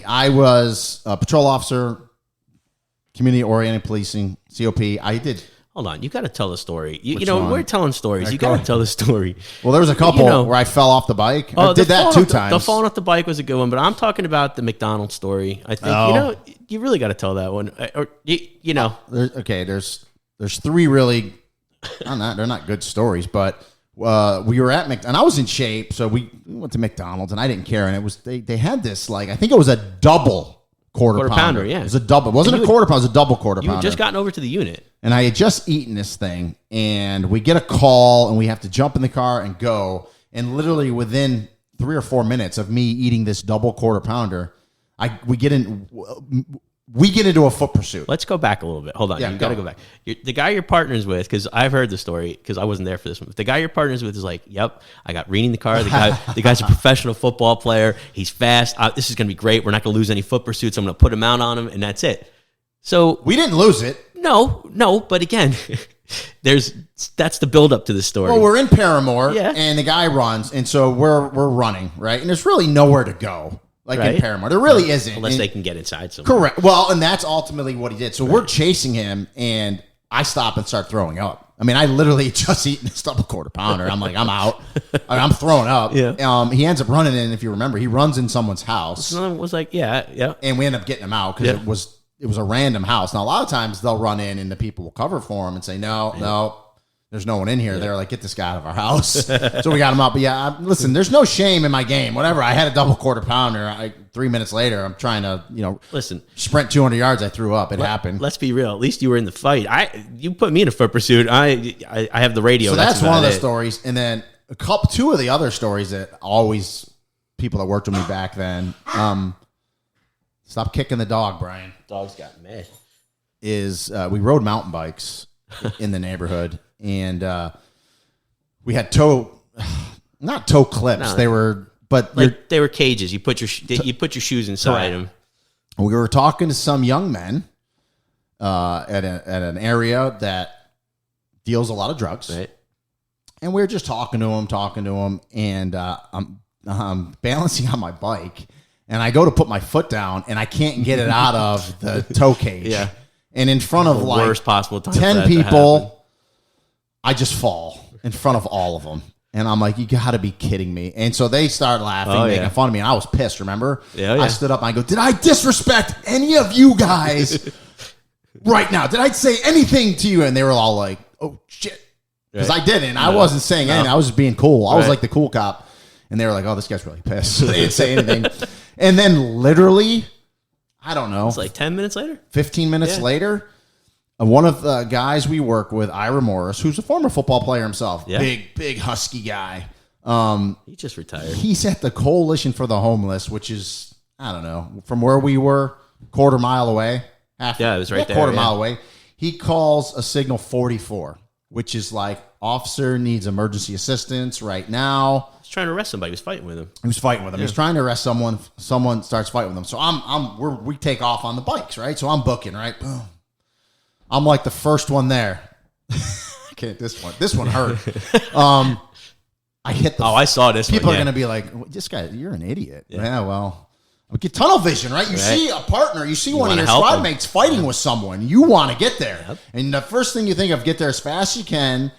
I was a patrol officer, community-oriented policing, COP. I did. Hold on, you got to tell the story. Which one? We're telling stories. You got to tell the story. Well, there was a couple where I fell off the bike. I did that 2 times. The falling off the bike was a good one, but I'm talking about the McDonald's story. I think you really got to tell that one. Or There's 3 really. They're not good stories, but we were at McDonald's, and I was in shape, so we went to McDonald's, and I didn't care. And it was they had this I think it was a double quarter pounder. Yeah, it was a double. It wasn't a quarter pounder. It was a double quarter pounder. You had just gotten over to the unit. And I had just eaten this thing, and we get a call, and we have to jump in the car and go. And literally within 3 or 4 minutes of me eating this double quarter pounder, we get into a foot pursuit. Let's go back a little bit. Hold on. You got to go back. The guy you're partners with, because I've heard the story, because I wasn't there for this one. The guy you're partners with is like, yep, I got Rene in the car. The guy's a professional football player. He's fast. This is going to be great. We're not going to lose any foot pursuits. I'm going to put him out on him, and that's it. So we didn't lose it. No, but again, that's the build up to the story. Well, we're in Paramore, and the guy runs, and so we're running, right? And there's really nowhere to go, in Paramore. There really isn't. Unless they can get inside somewhere. Correct. Well, and that's ultimately what he did. So we're chasing him, and I stop and start throwing up. I mean, I literally just eaten this double quarter pounder. I'm like, I'm out. I'm throwing up. Yeah. He ends up running in, if you remember, he runs in someone's house. Someone was like, yeah. And we end up getting him out because it was a random house. Now, a lot of times they'll run in and the people will cover for him and say, no, there's no one in here. They're like, get this guy out of our house. So we got him out. But listen, there's no shame in my game. Whatever. I had a double quarter pounder. 3 minutes later, I'm trying to, sprint 200 yards. I threw up. It happened. Let's be real. At least you were in the fight. You put me in a foot pursuit. I have the radio. So that's one of the stories. And then 2 of the other stories that always people that worked with me back then, stop kicking the dog, Brian. Dog's got mad. We rode mountain bikes in the neighborhood, and we had not toe clips. No. They were, they were cages. You put your shoes inside them. We were talking to some young men at an area that deals a lot of drugs, right? And we were just talking to them, and I'm balancing on my bike. And I go to put my foot down, and I can't get it out of the toe cage. Yeah. And in front of worst possible time 10 people, I just fall in front of all of them. And I'm like, you got to be kidding me. And so they start laughing, making fun of me. And I was pissed, remember? Yeah. I stood up and I go, did I disrespect any of you guys right now? Did I say anything to you? And they were all like, oh, shit. Because I didn't. I wasn't saying anything. I was just being cool. I was like the cool cop. And they were like, oh, this guy's really pissed. So they didn't say anything. And then literally, I don't know. It's like 10 minutes later? 15 minutes later, one of the guys we work with, Ira Morris, who's a former football player himself, big husky guy. He just retired. He's at the Coalition for the Homeless, which is, I don't know, from where we were, quarter mile away. It was right there. Quarter mile away. He calls a signal 44, which is like, officer needs emergency assistance right now. He's trying to arrest somebody. He was fighting with him. Yeah. He's trying to arrest someone. Someone starts fighting with him. So we take off on the bikes, right? So I'm booking, right? Boom. I'm like the first one there. Okay, this one hurt. I hit the. Oh, I saw this. People are going to be like, "This guy, you're an idiot." Yeah, well, get tunnel vision, right? You see a partner, you see one of your squad mates fighting with someone. You want to get there, and the first thing you think of, get there as fast as you can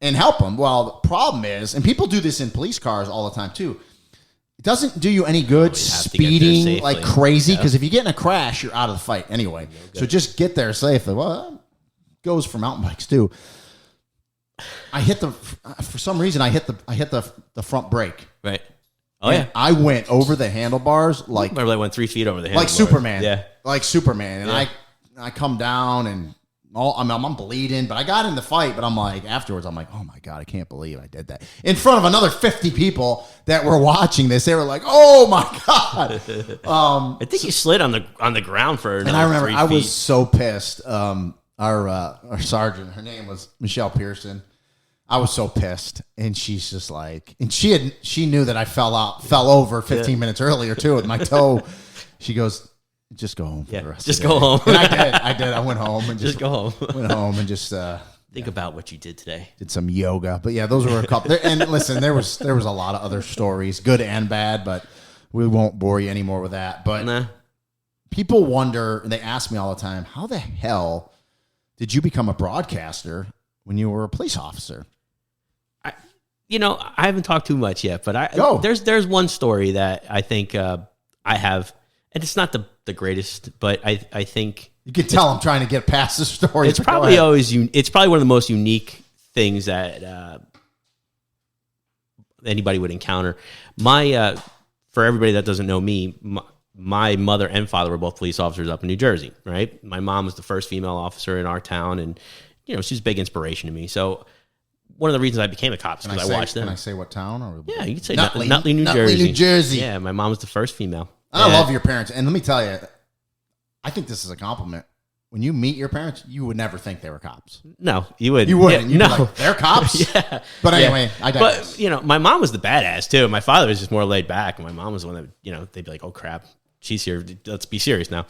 and help them. Well, the problem is, and people do this in police cars all the time too. It doesn't do you any good speeding like crazy, because if you get in a crash, you're out of the fight anyway. So just get there safely. Well, it goes for mountain bikes too. For some reason I hit the front brake. Right. Oh yeah. I went over the handlebars like. I remember I went 3 feet over the handlebars. Like Superman. Yeah. Like Superman, and I come down and. I'm bleeding, but I got in the fight. But I'm like, afterwards, I'm like, oh my God, I can't believe I did that in front of another 50 people that were watching this. They were like, oh my God. I think you slid on the ground for another. And I remember 3 I feet. was so pissed. Our sergeant, her name was Michelle Pearson. I was so pissed, and she's just like, and she knew that I fell over 15 minutes earlier too with my toe. She goes, just go home for the rest just of the go day. home. And I did. I went home and just go home. Went home and just think about what you did today. Did some yoga. But yeah, those were a couple. And listen, there was a lot of other stories, good and bad, but we won't bore you anymore with that. But people wonder, and they ask me all the time, how the hell did you become a broadcaster when you were a police officer? I haven't talked too much yet, but there's one story that I think I have, and it's not the greatest, but I think you can tell I'm trying to get past the story. It's probably it's probably one of the most unique things that anybody would encounter. For everybody that doesn't know me, my mother and father were both police officers up in New Jersey, right? My mom was the first female officer in our town, and she's a big inspiration to me. So one of the reasons I became a cop is because I watched them. Can I say what town? Or yeah, you can say Nutley, New Jersey. New Jersey. Yeah, my mom was the first female. I love your parents, and let me tell you, I think this is a compliment. When you meet your parents, you would never think they were cops. No, you wouldn't. You wouldn't. Yeah, You'd be like, they're cops? Yeah. But anyway, I digress. But, my mom was the badass, too. My father was just more laid back, and my mom was the one that, they'd be like, oh, crap, she's here. Let's be serious now.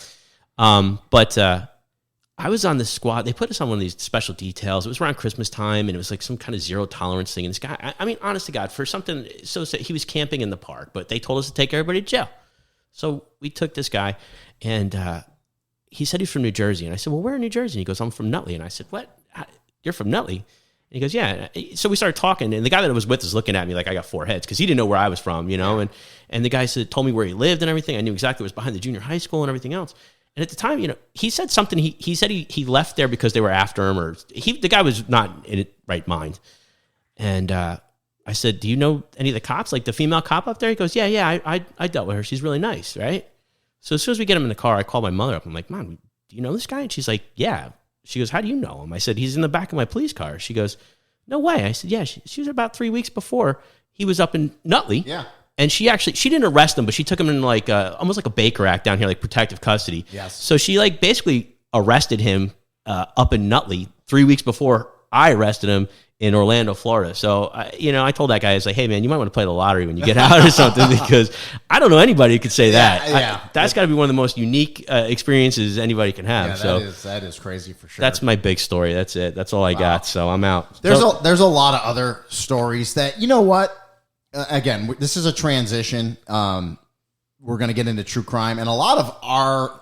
But I was on this squad. They put us on one of these special details. It was around Christmas time, and it was like some kind of zero tolerance thing. And this guy, I mean, honest to God, for something so he was camping in the park, but they told us to take everybody to jail. So we took this guy, and he said he's from New Jersey. And I said, well, where in New Jersey? And he goes, I'm from Nutley. And I said, what? You're from Nutley? And he goes, yeah. So we started talking, and the guy that was with us looking at me like I got four heads because he didn't know where I was from, and the guy told me where he lived and everything. I knew exactly what was behind the junior high school and everything else. And at the time, he said something. He said he left there because they were after him, or the guy was not in his right mind. And I said, do you know any of the cops, like the female cop up there? He goes, yeah, I dealt with her. She's really nice, right? So as soon as we get him in the car, I call my mother up. I'm like, Mom, do you know this guy? And she's like, yeah. She goes, how do you know him? I said, he's in the back of my police car. She goes, no way. I said, yeah. She was about 3 weeks before. He was up in Nutley. Yeah. And she didn't arrest him, but she took him in like almost like a Baker Act down here, like protective custody. Yes. So she basically arrested him up in Nutley 3 weeks before I arrested him in Orlando, Florida. So, I told that guy, I was like, hey, man, you might want to play the lottery when you get out or something, because I don't know anybody who could say that. Yeah. That's got to be one of the most unique experiences anybody can have. Yeah, that is crazy for sure. That's my big story. That's it. That's all I got. So I'm out. There's a lot of other stories that, you know what? Again, this is a transition. We're going to get into true crime, and a lot of our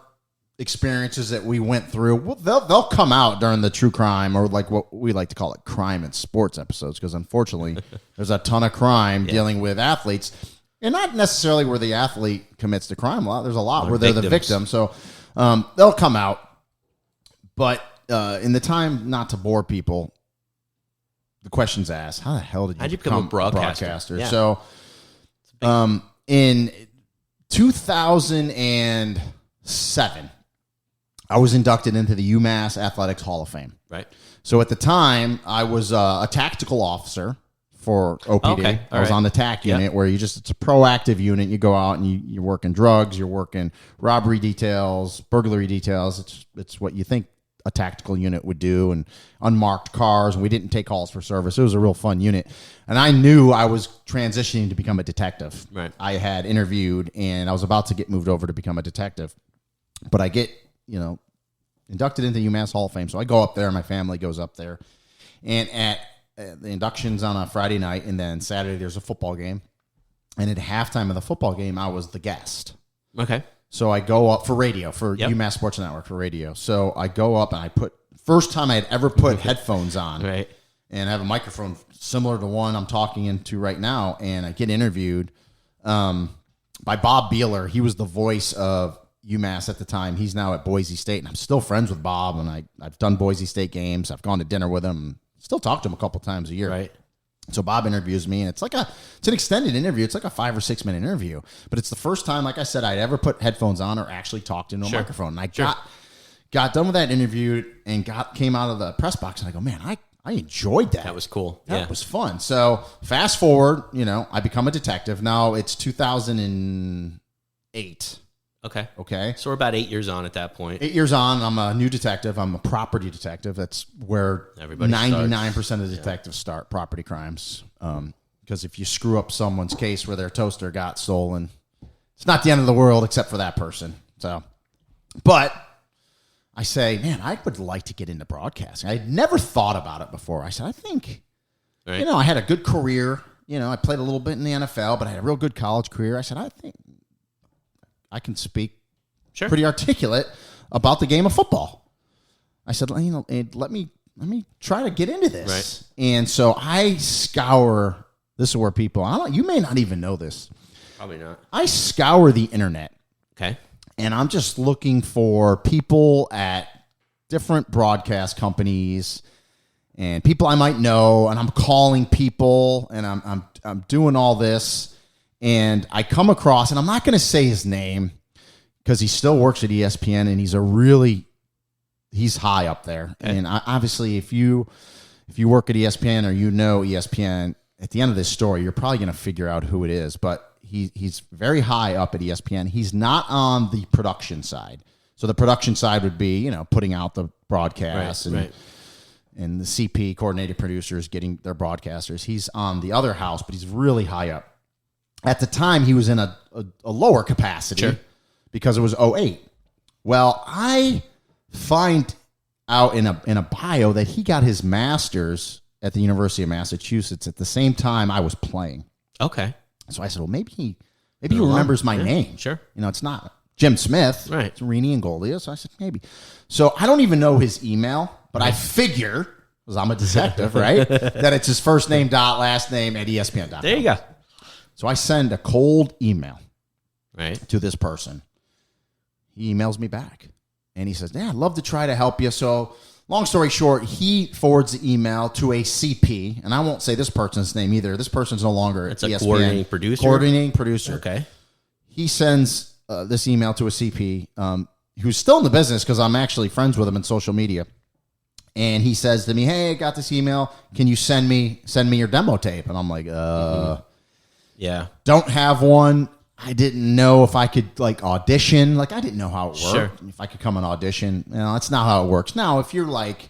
experiences that we went through, they'll come out during the true crime, or like what we like to call it, crime and sports episodes, because unfortunately there's a ton of crime dealing with athletes, and not necessarily where the athlete commits the crime. There's a lot where they're the victim, so they'll come out. But in the time, not to bore people, the question's asked, how the hell did you become a broadcaster? Yeah. So in 2007, I was inducted into the UMass Athletics Hall of Fame. Right. So at the time, I was a tactical officer for OPD. Okay. I was on the TAC unit, where it's a proactive unit. You go out and you're working drugs, you're working robbery details, burglary details. It's what you think a tactical unit would do, and unmarked cars, and we didn't take calls for service. It was a real fun unit. And I knew I was transitioning to become a detective. Right. I had interviewed, and I was about to get moved over to become a detective. But I get, inducted into UMass Hall of Fame. So I go up there, my family goes up there. And at the induction's on a Friday night, and then Saturday there's a football game. And at halftime of the football game, I was the guest. Okay. So I go up for radio, for UMass Sports Network, for radio. So I go up, and first time I had ever put headphones on. Right. And I have a microphone similar to one I'm talking into right now. And I get interviewed by Bob Beeler. He was the voice of UMass at the time. He's now at Boise State, and I'm still friends with Bob, and I've done Boise State games. I've gone to dinner with him. Still talk to him a couple times a year. Right. So Bob interviews me, and it's an extended interview. It's like a 5 or 6 minute interview, but it's the first time, like I said, I'd ever put headphones on or actually talked into a microphone. And I got done with that interview and came out of the press box, and I go, man, I enjoyed that. That was cool. That was fun. So fast forward, I become a detective. Now it's 2008. Okay. So we're about 8 years on at that point. 8 years on, I'm a new detective. I'm a property detective. That's where 99% of detectives start, property crimes. Because if you screw up someone's case where their toaster got stolen, it's not the end of the world except for that person. So, but I say, man, I would like to get into broadcasting. I had never thought about it before. I said, I think, I had a good career. I played a little bit in the NFL, but I had a real good college career. I said, I think I can speak pretty articulate about the game of football. I said, let me try to get into this. Right. And so I scour. This is where people. You may not even know this. Probably not. I scour the internet. Okay. And I'm just looking for people at different broadcast companies and people I might know, and I'm calling people, and I'm doing all this, and I come across, and I'm not going to say his name because he still works at ESPN, and he's high up there. Okay. And obviously, if you work at ESPN or you know ESPN, at the end of this story, you're probably going to figure out who it is, but he's very high up at ESPN. He's not on the production side. So the production side would be, putting out the broadcasts and the CP, coordinated producers, getting their broadcasters. He's on the other house, but he's really high up. At the time, he was in a lower capacity because it was 2008. Well, I find out in a bio that he got his master's at the University of Massachusetts at the same time I was playing. Okay. So I said, well, maybe he remembers my name. Sure. It's not Jim Smith. Right. It's Rene and Golia. So I said, maybe. So I don't even know his email, but I figure, because I'm a detective, right, that it's his first name, last name at ESPN.com. There you go. So I send a cold email to this person. He emails me back. And he says, I'd love to try to help you. So long story short, he forwards the email to a CP. And I won't say this person's name either. This person's no longer at ESPN. Coordinating producer? Coordinating producer. Okay. He sends this email to a CP who's still in the business because I'm actually friends with him in social media. And he says to me, hey, I got this email. Can you send me your demo tape? And I'm like, yeah. Don't have one. I didn't know if I could audition. I didn't know how it worked. Sure. If I could come and audition. That's not how it works. Now, if you're like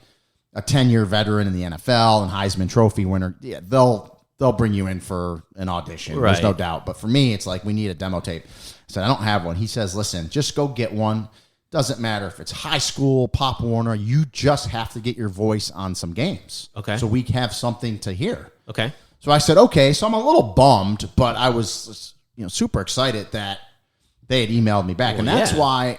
a 10-year veteran in the NFL and Heisman Trophy winner, yeah, they'll bring you in for an audition. Right. There's no doubt. But for me, it's we need a demo tape. I said, I don't have one. He says, listen, just go get one. Doesn't matter if it's high school, Pop Warner. You just have to get your voice on some games. Okay. So we have something to hear. Okay. So I said, okay. So I'm a little bummed, but I was super excited that they had emailed me back. And that's why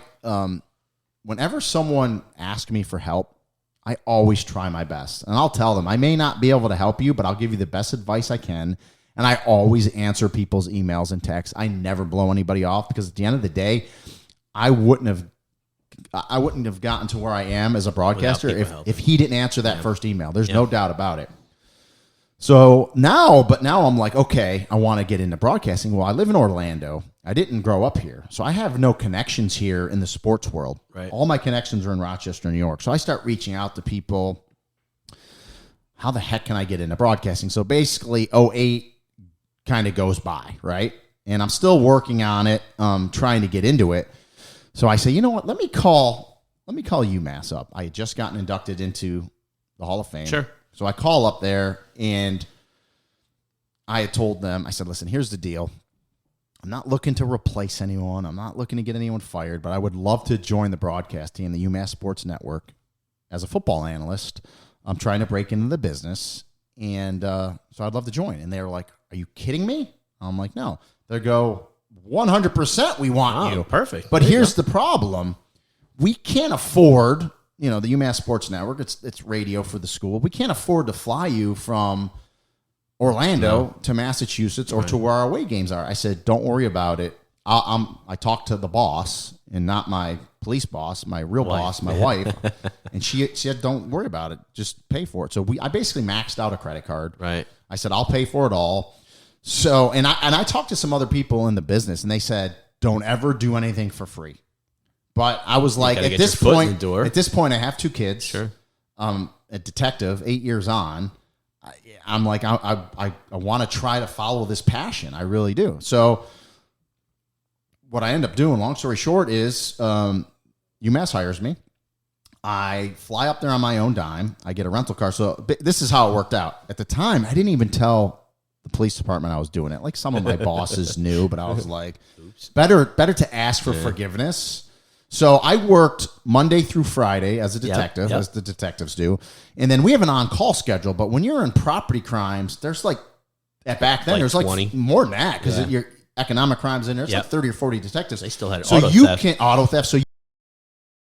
whenever someone asks me for help, I always try my best. And I'll tell them, I may not be able to help you, but I'll give you the best advice I can. And I always answer people's emails and texts. I never blow anybody off because at the end of the day, I wouldn't have gotten to where I am as a broadcaster if he didn't answer that first email. There's no doubt about it. So now I'm like, okay, I want to get into broadcasting. Well, I live in Orlando. I didn't grow up here. So I have no connections here in the sports world. Right. All my connections are in Rochester, New York. So I start reaching out to people. How the heck can I get into broadcasting? So basically 2008 kind of goes by, right? And I'm still working on it, trying to get into it. So I say, you know what? Let me call UMass up. I had just gotten inducted into the Hall of Fame. Sure. So I call up there, and I had told them, I said, listen, here's the deal. I'm not looking to replace anyone. I'm not looking to get anyone fired, but I would love to join the broadcast team, the UMass Sports Network, as a football analyst. I'm trying to break into the business, and so I'd love to join. And they were like, are you kidding me? I'm like, no. They go, 100% we want you. Perfect. But here's the problem. We can't afford, the UMass Sports Network, it's radio for the school. We can't afford to fly you from Orlando to Massachusetts or to where our away games are. I said, don't worry about it. I talked to the boss and not my police boss, my real boss, my wife. And she said, don't worry about it. Just pay for it. So I basically maxed out a credit card. Right. I said, I'll pay for it all. So, and I talked to some other people in the business, and they said, don't ever do anything for free. But I was like, at this point, I have 2 kids. Sure. A detective, 8 years on. I'm like, I want to try to follow this passion. I really do. So what I end up doing, long story short, is UMass hires me. I fly up there on my own dime. I get a rental car. So this is how it worked out. At the time, I didn't even tell the police department I was doing it. Like some of my bosses knew, but I was like, better to ask for forgiveness. So I worked Monday through Friday as a detective, as the detectives do. And then we have an on-call schedule. But when you're in property crimes, there's back then, there's 20. more than that because economic crimes in there. It's like 30 or 40 detectives. They still had auto theft. So